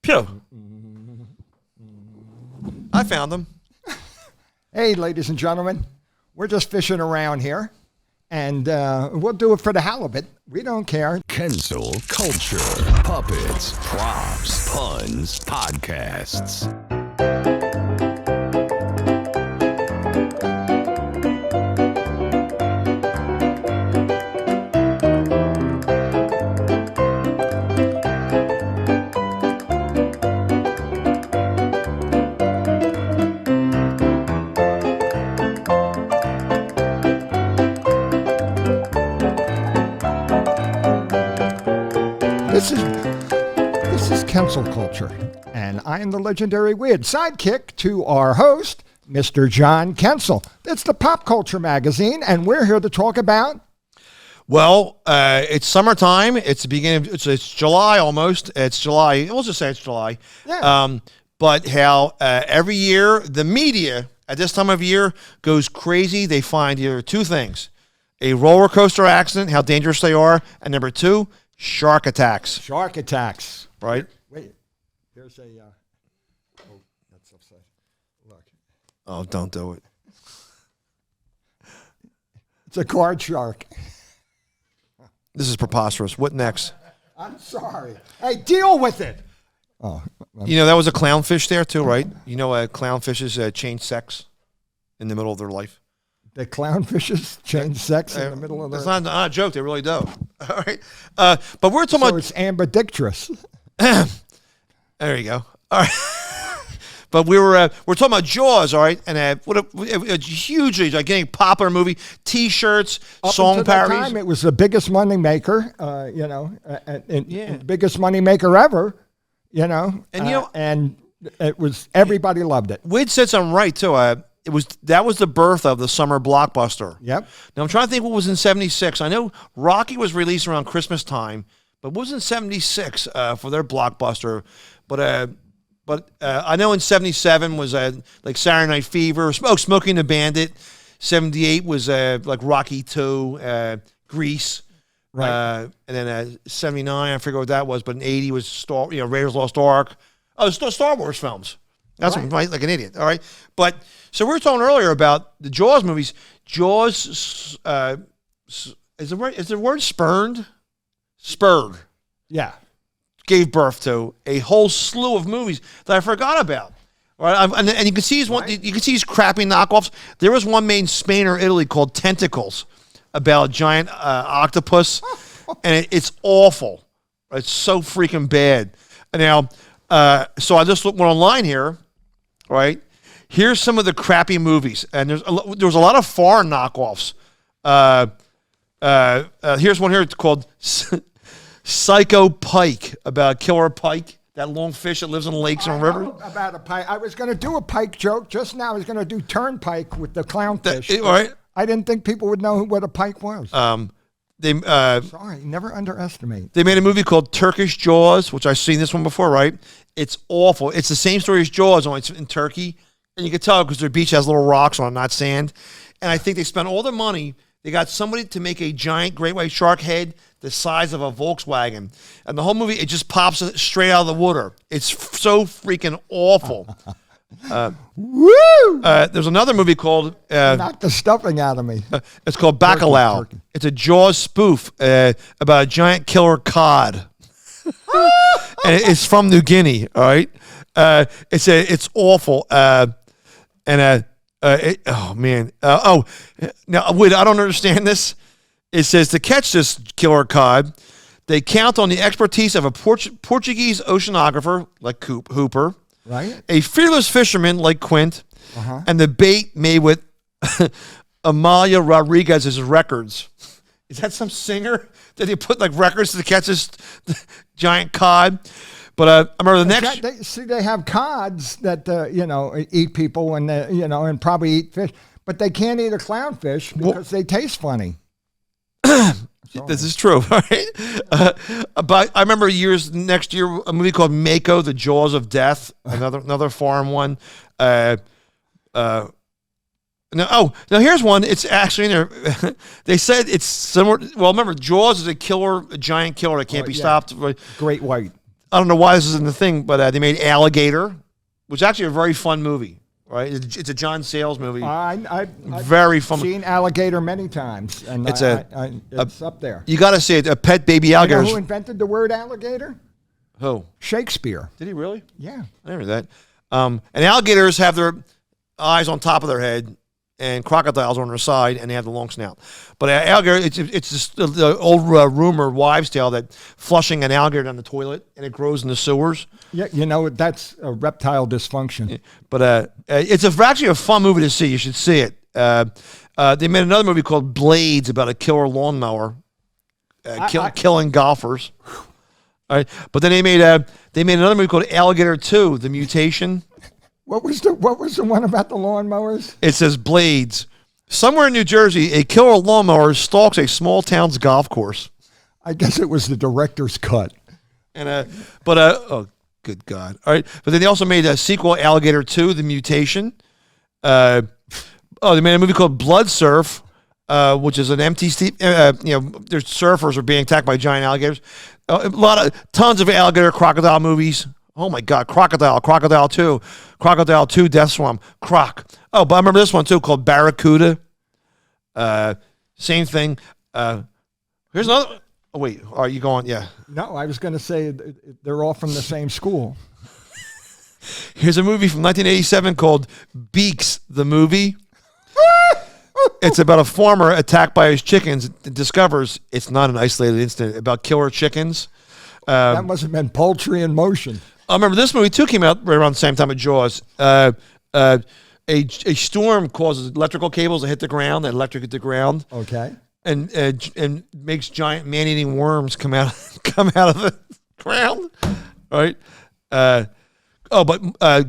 Pew. I found them. Hey, ladies and gentlemen, we're just fishing around here, and we'll do it for the halibut. We don't care. Kensil Culture, puppets, props, puns, podcasts. This is Kensil Culture, and I am the legendary weird sidekick to our host, Mr. John Kensil. It's the Pop Culture Magazine, and we're here to talk about... Well, it's summertime. It's the beginning. It's July almost. It's July. We'll just say it's July. Yeah. But how every year the media at this time of year goes crazy. They find either two things: a roller coaster accident, how dangerous they are, and number two, shark attacks. Shark attacks. Right? Wait, here's a... oh, that's upside. Look. Oh, don't do it. It's a card shark. This is preposterous. What next? I'm sorry. Hey, deal with it. Oh, You know, that was a clownfish there too, right? You know, clownfishes change sex in the middle of their life. the clownfishes change sex in the middle of the... It's not a joke. They really do. All right. But we're talking so about... it's ambidictrous. There you go. All right. But we're talking about Jaws, all right? And what a hugely gigantic popular movie. T-shirts, song parodies. Time, it was the biggest money maker, and biggest money maker ever, And and it was, everybody loved it. Wade said something right too. That was the birth of the summer blockbuster. Yep. Now I'm trying to think what was in '76. I know Rocky was released around Christmas time, but what was in '76 for their blockbuster? But I know in '77 was like Saturday Night Fever, Smoking the Bandit. '78 was like Rocky II, Grease. Right. And then '79, I forget what that was, but in '80 was Raiders Lost Ark. Oh, Star Wars films. That's right, like an idiot. All right, but so we were talking earlier about the Jaws movies. Jaws is the word spurned? Spurred. Yeah. Gave birth to a whole slew of movies that I forgot about. All right, and you can see these crappy knockoffs. There was one made in Spain or Italy called Tentacles, about a giant octopus, and it's awful. It's so freaking bad. And now, so I just went online here, right? Here's some of the crappy movies, and there was a lot of foreign knockoffs. Here's one here called Psycho Pike, about a killer pike, that long fish that lives in lakes and rivers. About a pike. I was going to do a pike joke just now. I was going to do turnpike with the clownfish. All right. I didn't think people would know what a pike was. Sorry, never underestimate. They made a movie called Turkish Jaws, which I've seen this one before, right? It's awful. It's the same story as Jaws, only it's in Turkey. And you can tell because their beach has little rocks on it, not sand. And I think they spent all their money. They got somebody to make a giant great white shark head the size of a Volkswagen. And the whole movie, it just pops straight out of the water. It's so freaking awful. Woo! There's another movie called... knock the stuffing out of me. It's called Bacalao. Turkey. It's a Jaws spoof about a giant killer cod. And it's from New Guinea, all right? It's awful. Oh, man. Now, wait, I don't understand this. It says to catch this killer cod, they count on the expertise of a Portuguese oceanographer like Hooper, right? A fearless fisherman like Quint, and the bait made with Amalia Rodriguez's records. Is that some singer that they put like records to catch this giant cod? But I remember the next. They have cods that eat people and and probably eat fish, but they can't eat a clownfish because they taste funny. This is true, right? But I remember next year, a movie called Mako, The Jaws of Death, another foreign one. Now here's one. It's actually in there. They said it's similar. Well, remember, Jaws is a giant killer that can't be stopped. Great white. I don't know why this isn't the thing, but they made Alligator, which is actually a very fun movie. Right? It's a John Sayles movie. I've Very fun. seen Alligator many times, and It's it's up there. You got to see it. A pet baby You alligator. know who invented the word alligator? Who? Shakespeare. Did he really? Yeah. I never knew that. And alligators have their eyes on top of their head, and crocodiles are on their side, and they have the long snout. But alligator, it's just the old rumor, wives' tale, that flushing an alligator down the toilet and it grows in the sewers. Yeah, that's a reptile dysfunction. But it's actually a fun movie to see. You should see it. They made another movie called Blades about a killer lawnmower killing golfers. All right, but then they made another movie called Alligator 2: The Mutation. What was the one about the lawnmowers? It says Blades. Somewhere in New Jersey, a killer lawnmower stalks a small town's golf course. I guess it was the director's cut. And oh, good God! All right, but then they also made a sequel, Alligator 2: The Mutation. They made a movie called Blood Surf, which is an empty steep. Their surfers are being attacked by giant alligators. Tons of alligator crocodile movies. Oh my God, Crocodile 2, Death Swamp, Croc. Oh, but I remember this one too called Barracuda. Same thing. Here's another. Oh wait, are you going? Yeah. No, I was going to say they're all from the same school. Here's a movie from 1987 called Beaks, the movie. It's about a farmer attacked by his chickens and discovers it's not an isolated incident about killer chickens. That must have been Poultry in Motion. I remember this movie too came out right around the same time as Jaws. A storm causes electrical cables to hit the ground, that electrocute the ground. Okay. And makes giant man-eating worms come out of the ground. Right?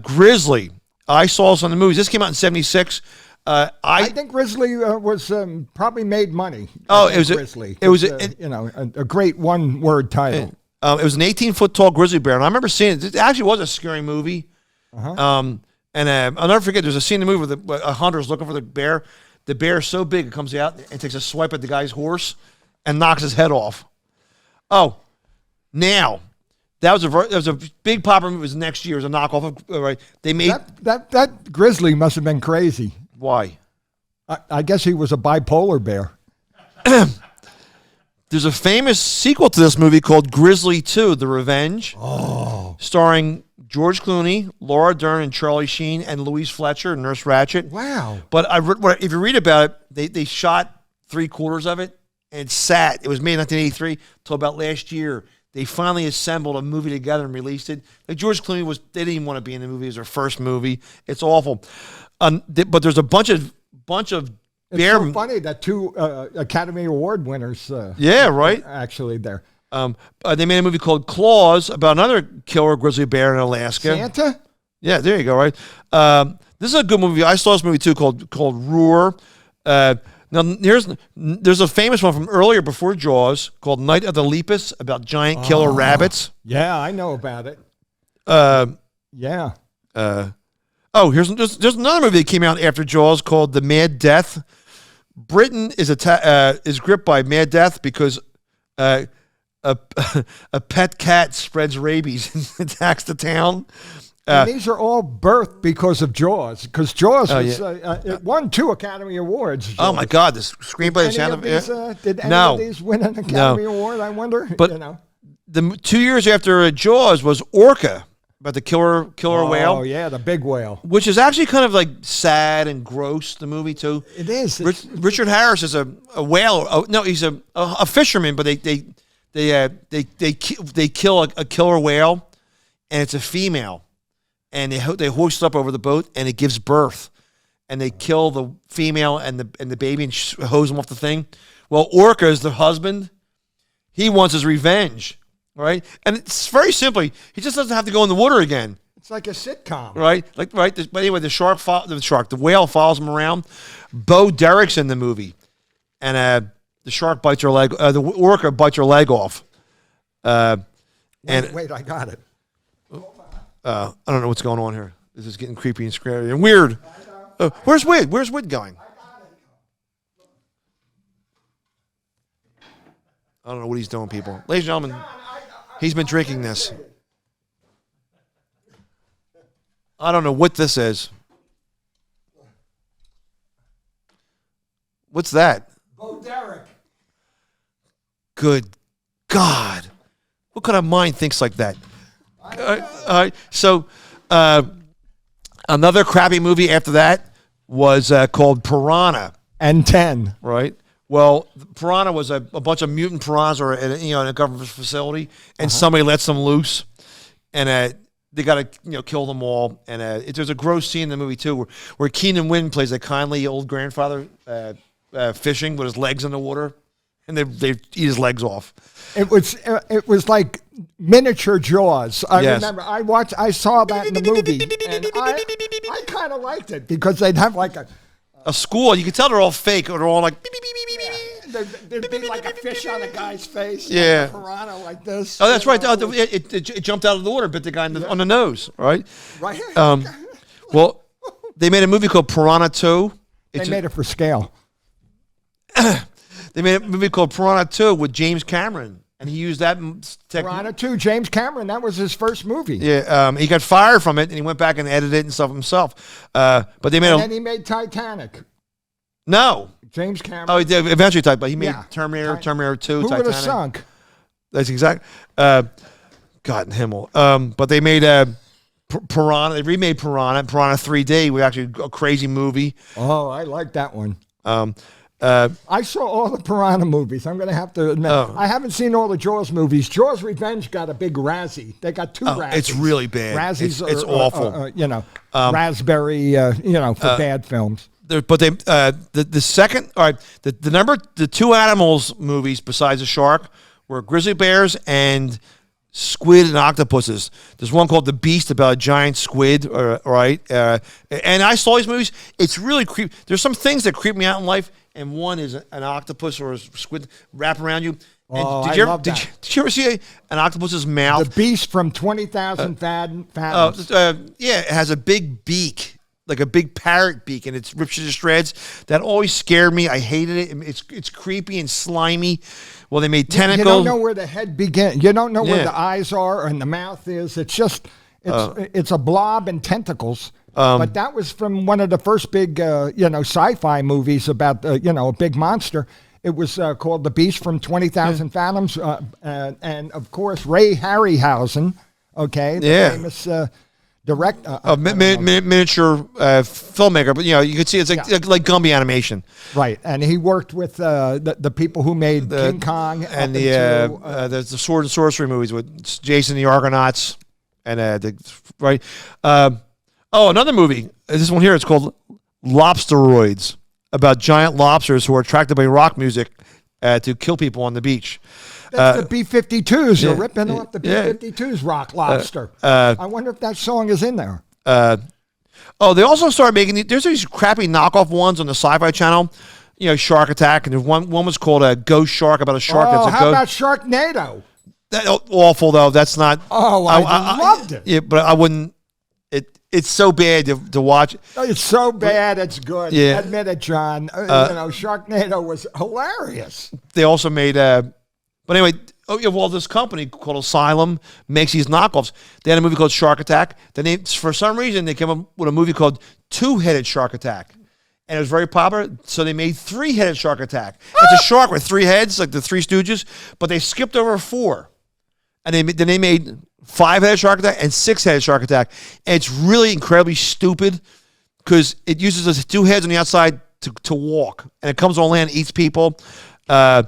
Grizzly. I saw this on the movies. This came out in '76. I think Grizzly was probably made money. It was Grizzly. It was a great one-word title. It was an 18-foot tall grizzly bear, and I remember seeing it. It actually was a scary movie. Uh-huh. And I'll never forget. There's a scene in the movie where a hunter's looking for the bear. The bear is so big it comes out and takes a swipe at the guy's horse and knocks his head off. Oh, now that was a big popular movie. It was next year. It was a knockoff of right. They made that grizzly must have been crazy. Why? I guess he was a bipolar bear. There's a famous sequel to this movie called Grizzly 2: The Revenge. Oh. Starring George Clooney, Laura Dern, and Charlie Sheen, and Louise Fletcher, Nurse Ratched. Wow. But if you read about it, they shot 3/4 of it, and it sat. It was made in 1983 till about last year. They finally assembled a movie together and released it. Like George Clooney they didn't even want to be in the movie. It was their first movie. It's awful. But there's a bunch of It's so funny that two Academy Award winners. Yeah, right. Actually, there. They made a movie called Claws about another killer grizzly bear in Alaska. Santa? Yeah, there you go. Right. This is a good movie. I saw this movie too called Roar. Now there's a famous one from earlier before Jaws called Night of the Lepus about giant killer rabbits. Yeah, I know about it. Yeah. There's another movie that came out after Jaws called The Mad Death. Britain is gripped by Mad Death because a pet cat spreads rabies and attacks the town. And these are all birthed because of Jaws. Because Jaws it won 2 Academy Awards. Jaws. Oh my God! This screenplay Did any of these win an Academy Award? I wonder. But the 2 years after Jaws was Orca, about the killer whale. Oh yeah, the big whale. Which is actually kind of like sad and gross. The movie too. It is. Richard Harris is a whale. Oh, no, he's a fisherman, but they kill a killer whale, and it's a female. And they hoist it up over the boat, and it gives birth. And they kill the female and the baby and hose them off the thing. Well, Orca is the husband. He wants his revenge, right? And it's very simply, he just doesn't have to go in the water again. It's like a sitcom, right? But anyway, the whale follows him around. Bo Derek's in the movie, and the shark bites her leg. The orca bites her leg off. Wait, I got it. I don't know what's going on here. This is getting creepy and scary and weird. Where's Wid? Where's Wid going? I don't know what he's doing, people. Ladies and gentlemen, he's been drinking this. I don't know what this is. What's that? Bo Derek. Good God. What kind of mind thinks like that? So another crappy movie after that was called Piranha. And 10. Right? Well, Piranha was a bunch of mutant piranhas or in a government facility, and somebody lets them loose, and they got to kill them all. And there's a gross scene in the movie too, where Keenan Wynn plays a kindly old grandfather fishing with his legs in the water, and they eat his legs off. It was like miniature Jaws. I Yes. remember I saw that in the movie, and I kind of liked it because they'd have like A school, you can tell they're all fake, or they're all like beep, beep, beep, beep, beep, beep. there'd be like a fish on a guy's face, Yeah. like a piranha like this. Oh, that's you right. know. It jumped out of the water, bit the guy on the nose, right? Right. Well, they made a movie called Piranha 2. They made it for scale. They made a movie called Piranha 2 with James Cameron, and he used that technique. Piranha 2, James Cameron, that was his first movie. Yeah, he got fired from it, and he went back and edited it and stuff himself. But they made And then he made Titanic. no. James Cameron. Oh, he did eventually type, but he made Yeah. Terminator 2, Who Titanic. would have sunk? That's exact. God in Himmel. But they made Piranha. They remade Piranha 3D, which actually a crazy movie. Oh, I like that one. Um, I saw all the Piranha movies. I'm going to have to admit. I haven't seen all the Jaws movies. Jaws Revenge got a big Razzie. They got 2 Razzies. it's really bad. Razzies It's awful. raspberry, for bad films. But they the second, all right, the 2 animals movies besides the shark were grizzly bears and squid and octopuses. There's one called The Beast about a giant squid, right? And I saw these movies. It's really creepy. There's some things that creep me out in life, and one is an octopus or a squid wrap around you. And Oh, did you ever see an octopus's mouth? The Beast from 20,000 Fathoms. Yeah, it has a big beak, like a big parrot beak, and it's ripped you to shreds. That always scared me. I hated it. It's creepy and slimy. Well, they made tentacles. You don't know where the head begins. You don't know where Yeah. the eyes are and the mouth is. It's just it's a blob and tentacles. But that was from one of the first big sci-fi movies about a big monster. It was called The Beast from 20,000 Fathoms, and of course Ray Harryhausen. Okay, the famous director, miniature filmmaker, but you can see it's like Gumby animation, right? And he worked with the people who made King Kong and the sword and sorcery movies with Jason the Argonauts, and another movie. This one here. It's called Lobsteroids, about giant lobsters who are attracted by rock music to kill people on the beach. That's the B-52s. They're ripping off the B-52s, Rock Lobster. I wonder if that song is in there. They also started making there's these crappy knockoff ones on the Sci-Fi Channel. Shark Attack, and one was called a Ghost Shark, about a shark that's a how ghost. about Sharknado? That awful though. That's not. Oh, I loved it. Yeah, but I wouldn't. It's so bad to watch. It's so bad, it's good. Yeah. Admit it, John. Sharknado was hilarious. They also made but anyway, this company called Asylum makes these knockoffs. They had a movie called Shark Attack. Then for some reason, they came up with a movie called Two-Headed Shark Attack. And it was very popular, so they made Three-Headed Shark Attack. It's a shark with 3 heads, like the Three Stooges, but they skipped over 4. And then they made 5-Headed Shark Attack and 6-Headed Shark Attack. And it's really incredibly stupid because it uses those 2 heads on the outside to walk. And it comes on land, eats people. My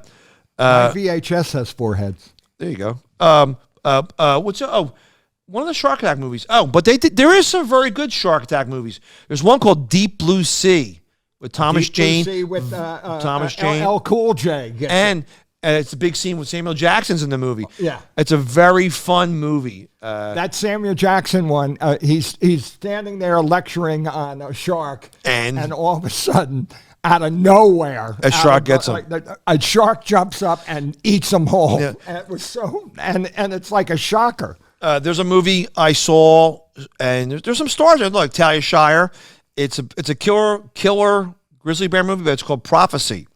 VHS has 4 heads. There you go. One of the Shark Attack movies. But there is some very good Shark Attack movies. There's one called Deep Blue Sea with Thomas Jane. With Thomas Jane. L. Cool J. And it's a big scene with Samuel Jackson's in the movie. Yeah. It's a very fun movie. That Samuel Jackson one, he's standing there lecturing on a shark, and all of a sudden, out of nowhere, a shark gets him. A shark jumps up and eats them whole. Yeah. And it was so, and it's like a shocker. There's a movie I saw, and there's some stars in it. Look, Talia Shire. It's a killer grizzly bear movie, but it's called Prophecy,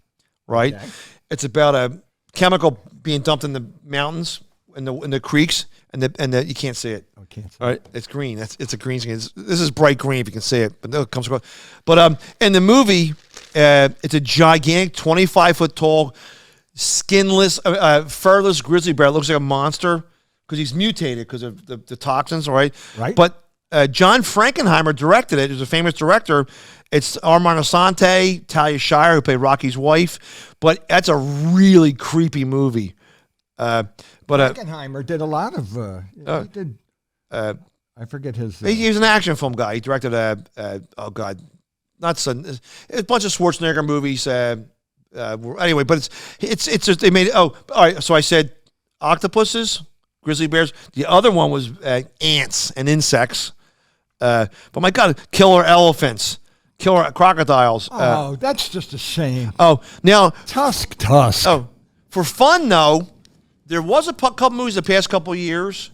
right? Okay. It's about a chemical being dumped in the mountains, in the creeks, and the you can't see it. I can't see All right, it's green. It's a green screen. This is bright green if you can see it, but no, it comes across. But in the movie, it's a gigantic 25-foot tall, skinless, furless grizzly bear. It looks like a monster because he's mutated because of the toxins, right? Right. But John Frankenheimer directed it. He's a famous director. It's Armand Assante, Talia Shire, who played Rocky's wife. But that's a really creepy movie. Frankenheimer did a lot of. He did. I forget his. He was an action film guy. He directed oh god, not a bunch of Schwarzenegger movies. Anyway, but it's just they made it. Oh, all right. So I said octopuses, grizzly bears. The other one was ants and insects. But my god, killer elephants, killer crocodiles. Oh, that's just a shame. Oh, now Tusk. Oh, for fun though, there was a couple movies the past couple of years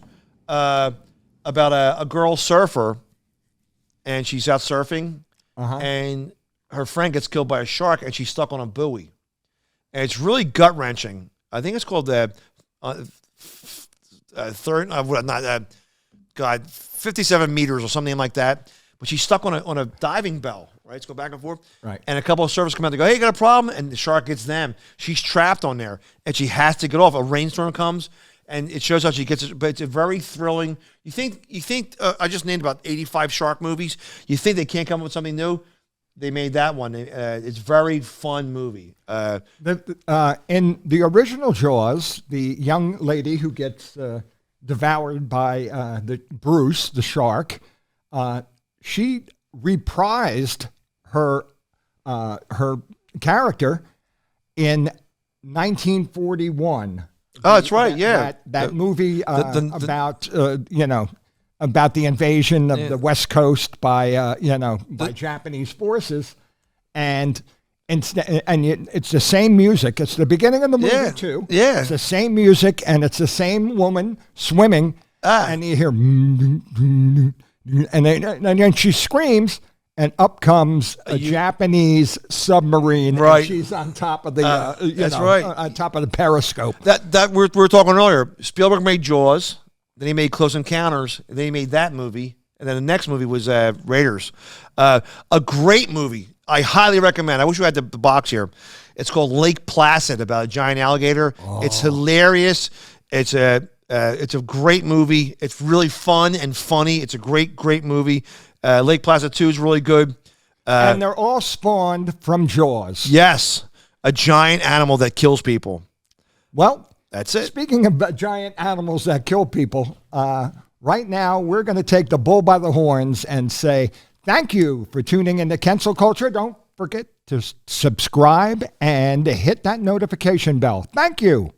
about a girl surfer, and she's out surfing, and her friend gets killed by a shark, and she's stuck on a buoy, and it's really gut wrenching. I think it's called the 57 meters or something like that. But she's stuck on a diving bell, right? Let's go back and forth. Right. And a couple of surfers come out. They go, "Hey, you got a problem?" And the shark gets them. She's trapped on there, and she has to get off. A rainstorm comes, and it shows how she gets it. But it's a very thrilling. You think I just named about 85 shark movies. You think they can't come up with something new? They made that one. It's a very fun movie. In the original Jaws, the young lady who gets devoured by Bruce, the shark, she reprised her character in 1941. Oh, that's right. Yeah, that movie about the invasion of the West Coast by by Japanese forces, and it's the same music. It's the beginning of the movie too. Yeah, it's the same music, and it's the same woman swimming, and you hear, and then she screams, and up comes a Japanese submarine, right? And she's on top of the right, on top of the periscope. That we were talking earlier. Spielberg made Jaws. Then he made Close Encounters. And then he made that movie. And then the next movie was Raiders. A great movie. I highly recommend. I wish we had the box here. It's called Lake Placid, about a giant alligator. Oh. It's hilarious. It's a great movie. It's really fun and funny. It's a great movie. Lake Placid 2 is really good. And they're all spawned from Jaws. Yes. A giant animal that kills people. Well, that's it. Speaking of giant animals that kill people, right now we're going to take the bull by the horns and say thank you for tuning into Kensil Culture. Don't forget to subscribe and hit that notification bell. Thank you.